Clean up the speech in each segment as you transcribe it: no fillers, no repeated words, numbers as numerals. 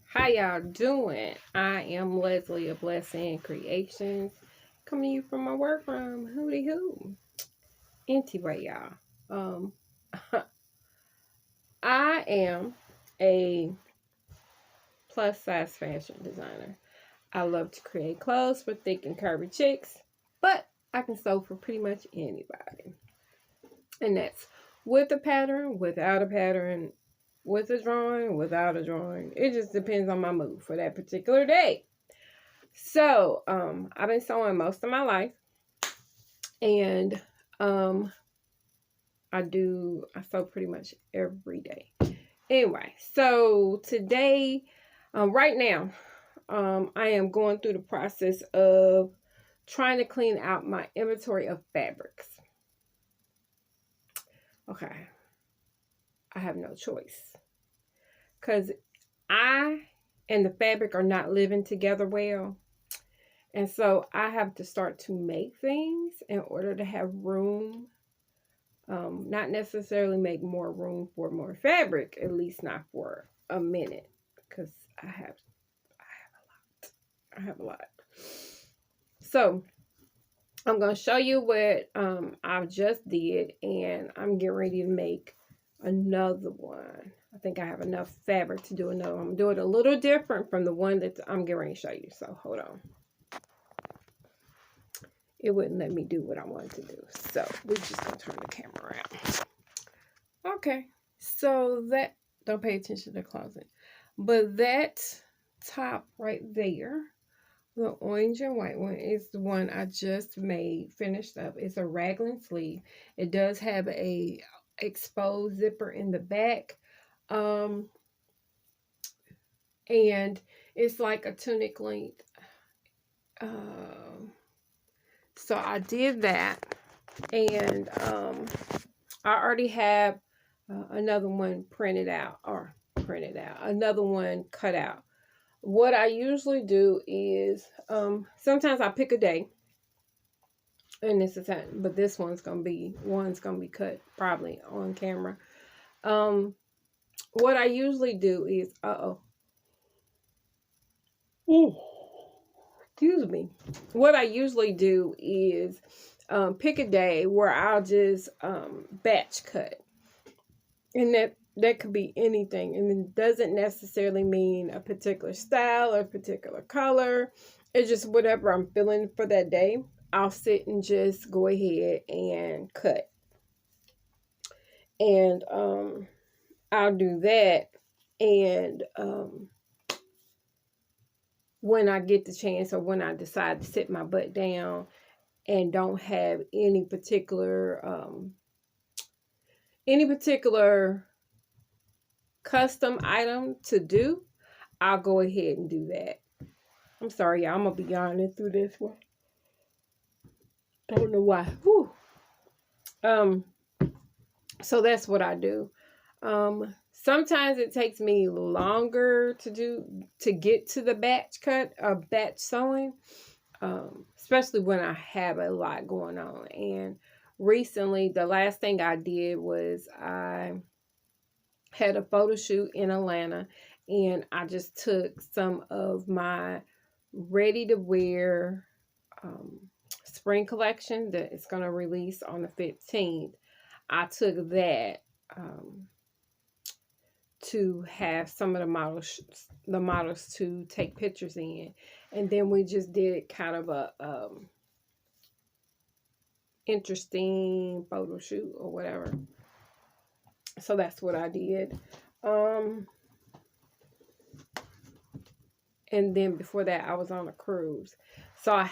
How y'all doing? I am Leslie of Blessing Creations, coming to you from my workroom. Hooty hoo. Anyway, y'all. Um, I am a plus size fashion designer. I love to create clothes for thick and curvy chicks, but I can sew for pretty much anybody. And that's with a pattern, without a pattern, with a drawing, without a drawing. It just depends on my mood for that particular day. So, I've been sewing most of my life, and um, I sew pretty much every day. Anyway, so today, right now, I am going through the process of trying to clean out my inventory of fabrics. Okay, I have no choice because I and the fabric are not living together well. And so I have to start to make things in order to have room. Not necessarily make more room for more fabric, at least not for a minute, because I have a lot. So I'm going to show you what I just did, and I'm getting ready to make another one. I think I have enough fabric to do another one. I'm doing it a little different from the one that I'm getting ready to show you. So hold on. It wouldn't let me do what I wanted to do. So we're just going to turn the camera around. Okay. So that, don't pay attention to the closet. But that top right there, the orange and white one, is the one I just made, finished up. It's a raglan sleeve. It does have a exposed zipper in the back. And it's like a tunic length. So I did that, and I already have another one another one cut out. What I usually do is sometimes I pick a day, and but this one's gonna be cut probably on camera. What I usually do is excuse me. What I usually do is pick a day where I'll just batch cut, and that could be anything, and it doesn't necessarily mean a particular style or a particular color. It's just whatever I'm feeling for that day. I'll sit and just go ahead and cut, and I'll do that, and when I get the chance, or when I decide to sit my butt down and don't have any particular custom item to do, I'll go ahead and do that. I'm sorry, y'all. I'm gonna be yawning through this one. Don't know why. Whew. So that's what I do. Sometimes it takes me longer to get to the batch cut or batch sewing, especially when I have a lot going on. And recently, the last thing I did was I had a photo shoot in Atlanta, and I just took some of my ready to wear spring collection that is going to release on the 15th. I took that to have some of the models to take pictures in, and then we just did kind of a interesting photo shoot or whatever. So that's what I did. And then before that, I was on a cruise. So I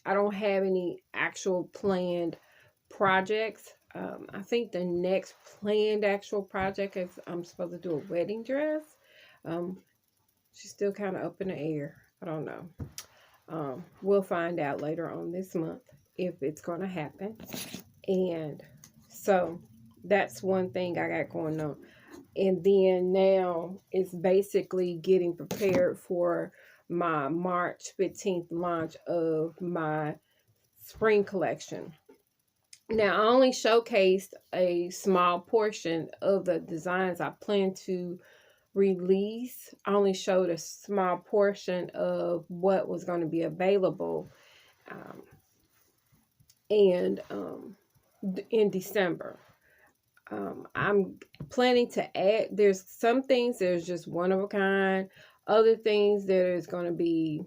don't have any actual planned projects. I think the next planned actual project is I'm supposed to do a wedding dress. She's still kind of up in the air. I don't know. We'll find out later on this month if it's going to happen. And so that's one thing I got going on. And then now it's basically getting prepared for my March 15th launch of my spring collection. Now, I only showcased a small portion of the designs I plan to release, I only showed a small portion of what was going to be available. Um, and in December. I'm planning to add, there's some things there's just one of a kind, other things there's going to be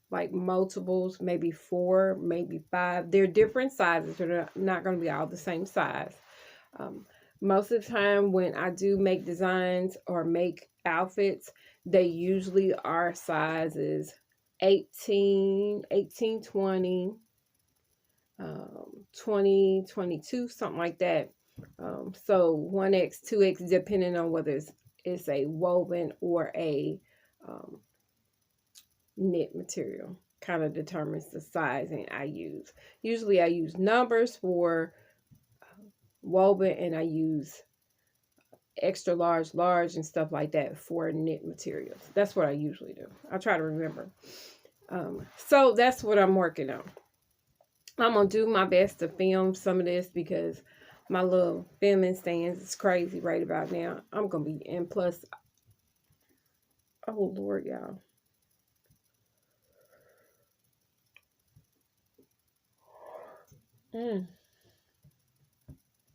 like multiples, maybe 4, maybe 5. They're different sizes, they're not going to be all the same size. Um, Most of the time when I do make designs or make outfits, they usually are sizes 18, 18, 20, 20, 22, something like that. So 1X, 2X, depending on whether it's a woven or a um, knit material, kind of determines the sizing I use. Usually I use numbers for woven, and I use extra large, large, and stuff like that for knit materials. That's what I usually do. I try to remember. So that's what I'm working on. I'm going to do my best to film some of this because my little filming stands is crazy right about now. I'm going to be, and plus, oh Lord, y'all.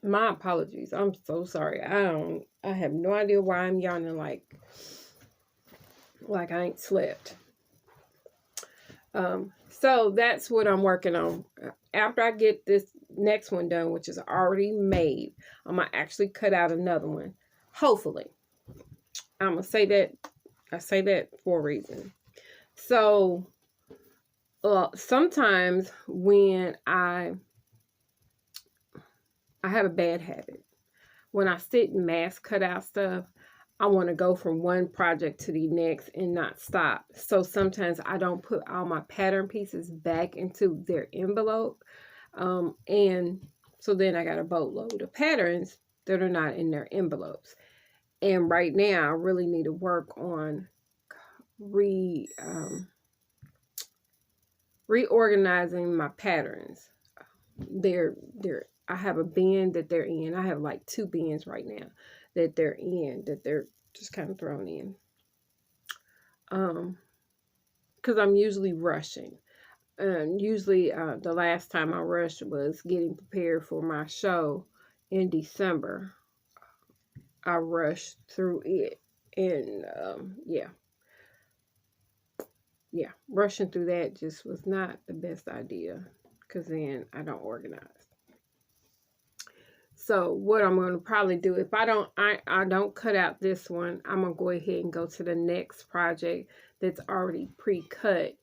My apologies. I'm so sorry. I have no idea why I'm yawning like I ain't slept. So that's what I'm working on. After I get this next one done, which is already made, I'm going to actually cut out another one. Hopefully. I'm going to say that. I say that for a reason. So, sometimes when I have a bad habit. When I sit and mass cut out stuff, I want to go from one project to the next and not stop. So sometimes I don't put all my pattern pieces back into their envelope. And so then I got a boatload of patterns that are not in their envelopes. And right now I really need to work on reorganizing my patterns. I have a bin that they're in. I have like 2 bins right now that they're in, that they're just kind of thrown in. Because I'm usually rushing. And usually the last time I rushed was getting prepared for my show in December. I rushed through it. And rushing through that just was not the best idea because then I don't organize. So what I'm going to probably do, if I don't cut out this one, I'm going to go ahead and go to the next project that's already pre-cut.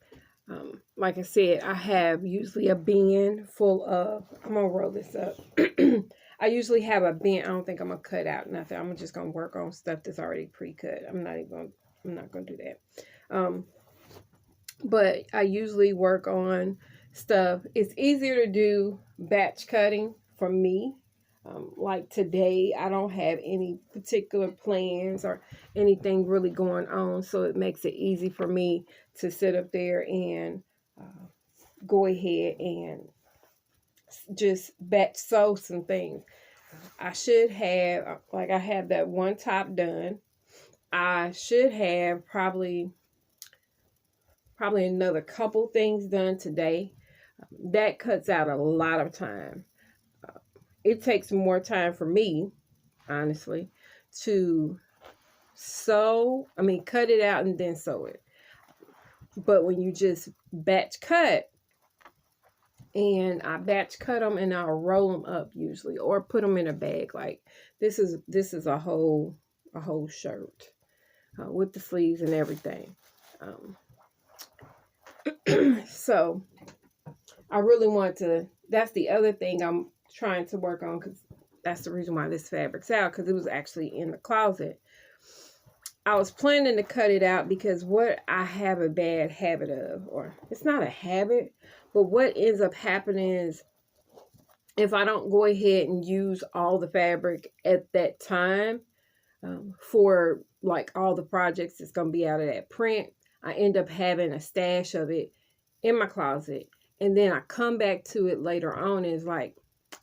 Like I said, I have usually a bin full of, I'm going to roll this up. I usually have a bin. I don't think I'm going to cut out nothing. I'm just going to work on stuff that's already pre-cut. I'm not going to do that. But I usually work on stuff. It's easier to do batch cutting for me. Like today, I don't have any particular plans or anything really going on, so it makes it easy for me to sit up there and go ahead and just batch sew some things. I should have, like I have that one top done. I should have probably another couple things done today. That cuts out a lot of time. It takes more time for me, honestly, to cut it out and then sew it. But when you just batch cut, and I batch cut them and I'll roll them up usually, or put them in a bag. Like this is a whole shirt with the sleeves and everything. So I really want to. That's the other thing I'm trying to work on, because that's the reason why this fabric's out, because it was actually in the closet. I was planning to cut it out because what I have a bad habit of, or it's not a habit, but what ends up happening is if I don't go ahead and use all the fabric at that time for like all the projects that's going to be out of that print, I end up having a stash of it in my closet. And then I come back to it later on and it's like,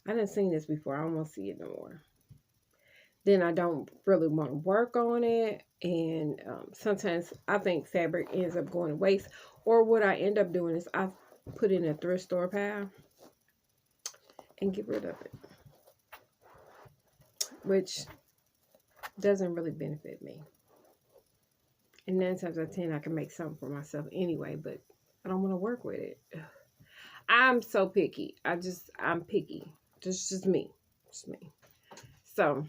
I didn't seen this before. I don't want to see it no more. then I don't really want to work on it. And sometimes I think fabric ends up going to waste. Or what I end up doing is I put it in a thrift store pile and get rid of it, which doesn't really benefit me. And 9 times out of 10, I can make something for myself anyway, but I don't want to work with it. I'm so picky. I'm picky. Just me. Just me. So,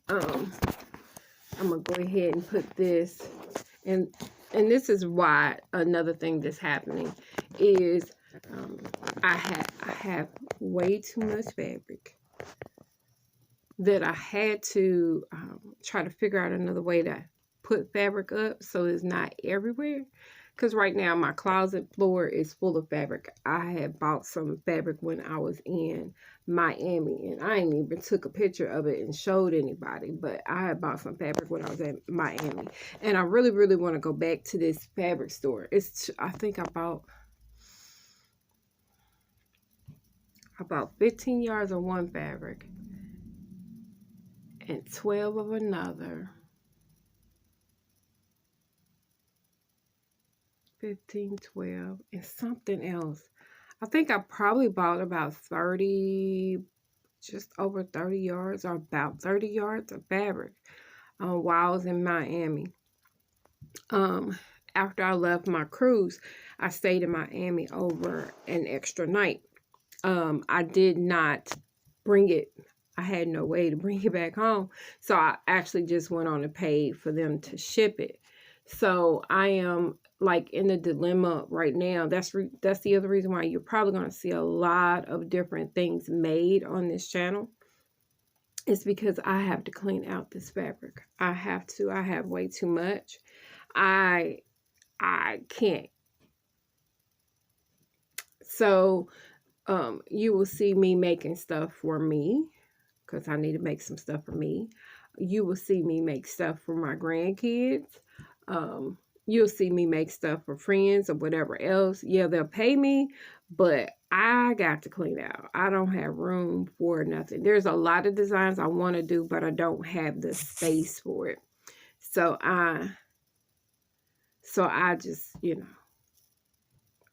I'm gonna go ahead and put this, and this is why another thing that's happening is I have way too much fabric that I had to try to figure out another way to put fabric up so it's not everywhere. Because right now my closet floor is full of fabric. I had bought some fabric when I was in Miami, and I ain't even took a picture of it and showed anybody, but I had bought some fabric when I was in Miami. And I really, really want to go back to this fabric store. I think I bought 15 yards of one fabric and 12 of another. 15, 12, and something else. I think I probably bought about 30, just over 30 yards, or about 30 yards of fabric while I was in Miami. After I left my cruise, I stayed in Miami over an extra night. I did not bring it. I had no way to bring it back home. So I actually just went on and paid for them to ship it. So I am like in a dilemma right now. That's the other reason why you're probably going to see a lot of different things made on this channel. It's because I have to clean out this fabric. I have to. I have way too much. I can't. So you will see me making stuff for me, because I need to make some stuff for me. You will see me make stuff for my grandkids. You'll see me make stuff for friends or whatever else. Yeah, they'll pay me, but I got to clean out. I don't have room for nothing. There's a lot of designs I want to do, but I don't have the space for it. So I just,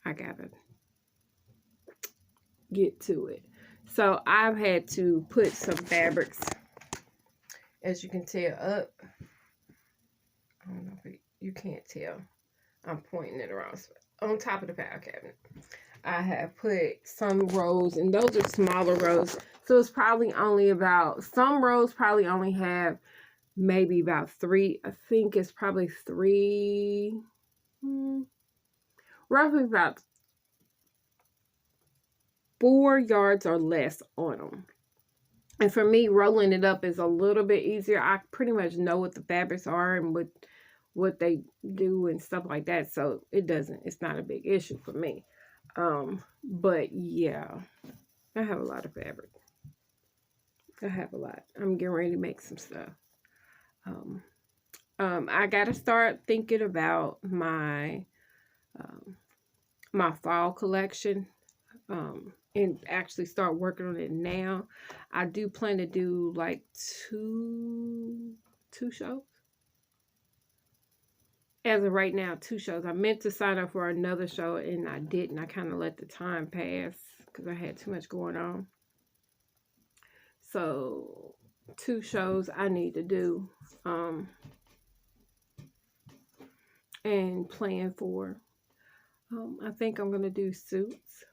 I gotta get to it. So I've had to put some fabrics, as you can tell, up. I don't know if you can't tell. I'm pointing it around. On top of the file cabinet, I have put some rows, and those are smaller rows. So it's probably only about, some rows probably only have maybe about 3. I think it's probably 3, roughly about 4 yards or less on them. And for me, rolling it up is a little bit easier. I pretty much know what the fabrics are and what they do and stuff like that. So it's not a big issue for me. But yeah, I have a lot of fabric. I have a lot. I'm getting ready to make some stuff. I got to start thinking about my fall collection. And actually start working on it now. I do plan to do like two shows. As of right now, 2 shows. I meant to sign up for another show and I didn't. I kind of let the time pass because I had too much going on. So 2 shows I need to do and plan for. I think I'm going to do suits.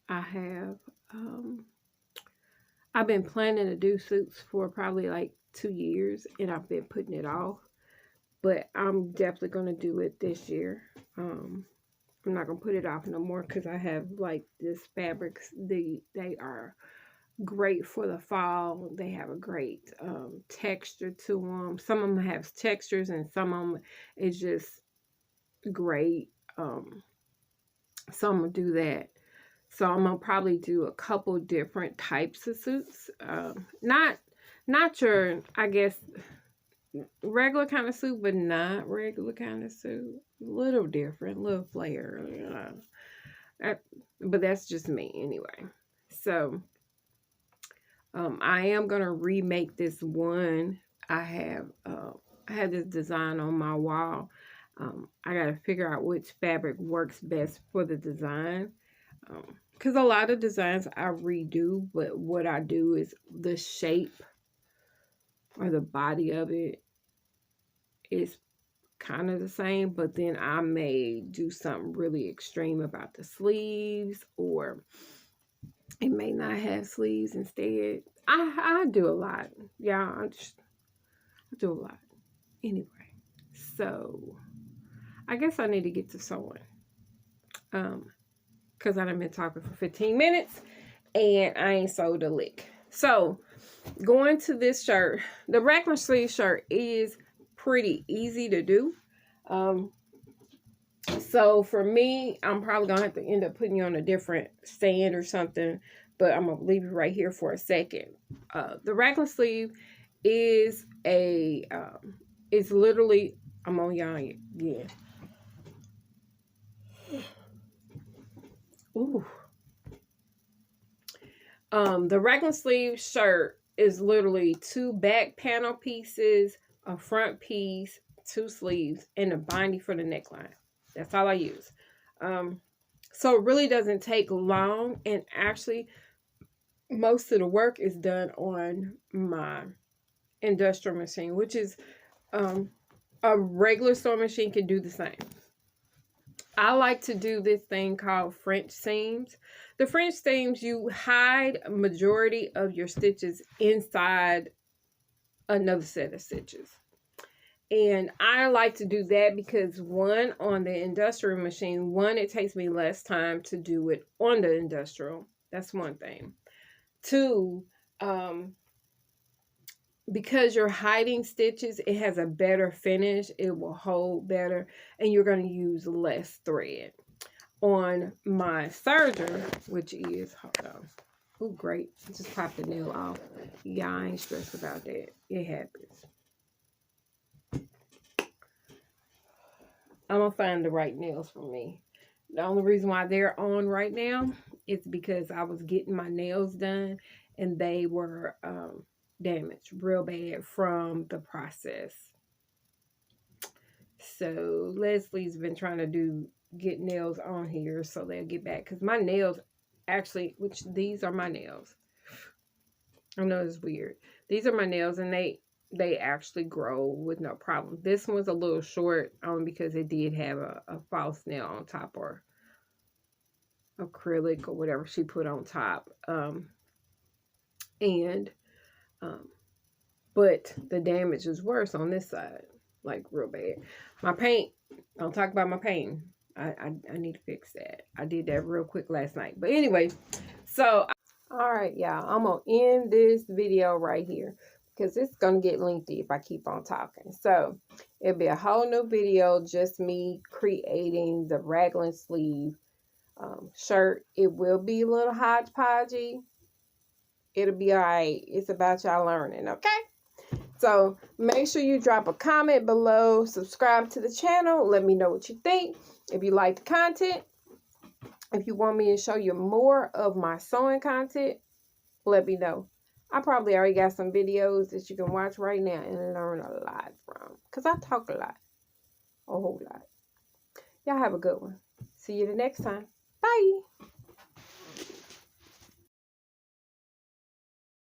I've been planning to do suits for probably like 2 years, and I've been putting it off, but I'm definitely going to do it this year. I'm not going to put it off no more because I have like this fabrics. They are great for the fall. They have a great texture to them. Some of them have textures and some of them is just great. So I'm going to do that. So I'm going to probably do a couple different types of suits. Not your, I guess, regular kind of suit, but not regular kind of suit. A little different, a little flair. But that's just me anyway. So I am going to remake this one. I have this design on my wall. I got to figure out which fabric works best for the design. Because a lot of designs I redo, but what I do is the shape or the body of it is kind of the same, but then I may do something really extreme about the sleeves, or it may not have sleeves instead. I do a lot. Yeah, I do a lot. Anyway, so I guess I need to get to sewing. Because I done been talking for 15 minutes and I ain't sewed a lick. So going to this shirt, the raglan sleeve shirt is pretty easy to do. So for me, I'm probably gonna have to end up putting you on a different stand or something, but I'm gonna leave you right here for a second. The raglan sleeve is it's literally, I'm on y'all again. Ooh. The raglan sleeve shirt is literally 2 back panel pieces, a front piece, 2 sleeves, and a binding for the neckline. That's all I use. So it really doesn't take long, and actually most of the work is done on my industrial machine, which is a regular sewing machine can do the same. I like to do this thing called French seams. The French seams, you hide a majority of your stitches inside another set of stitches. And I like to do that because, one, on the industrial machine, one, it takes me less time to do it on the industrial. That's one thing. 2, because you're hiding stitches, it has a better finish. It will hold better, and you're going to use less thread. On my serger, which is, hold on. Oh, great. Just popped the nail off. Yeah, I ain't stressed about that. It happens. I'm going to find the right nails for me. The only reason why they're on right now is because I was getting my nails done, and they were damaged real bad from the process. So Leslie's been trying to get nails on here so they'll get back, because my nails actually, which these are my nails, I know it's weird, these are my nails, and they actually grow with no problem. This one's a little short only because it did have a false nail on top, or acrylic or whatever she put on top. But the damage is worse on this side, like real bad. My paint, don't talk about my paint. I need to fix that. I did that real quick last night. But anyway, so, all right, y'all. I'm going to end this video right here because it's going to get lengthy if I keep on talking. So, it'll be a whole new video, just me creating the raglan sleeve shirt. It will be a little hodgepodgey. It'll be all right. It's about y'all learning, okay? So make sure you drop a comment below, subscribe to the channel, let me know what you think. If you like the content, if you want me to show you more of my sewing content, let me know. I probably already got some videos that you can watch right now and learn a lot from, because I talk a lot, a whole lot. Y'all have a good one. See you the next time. Bye.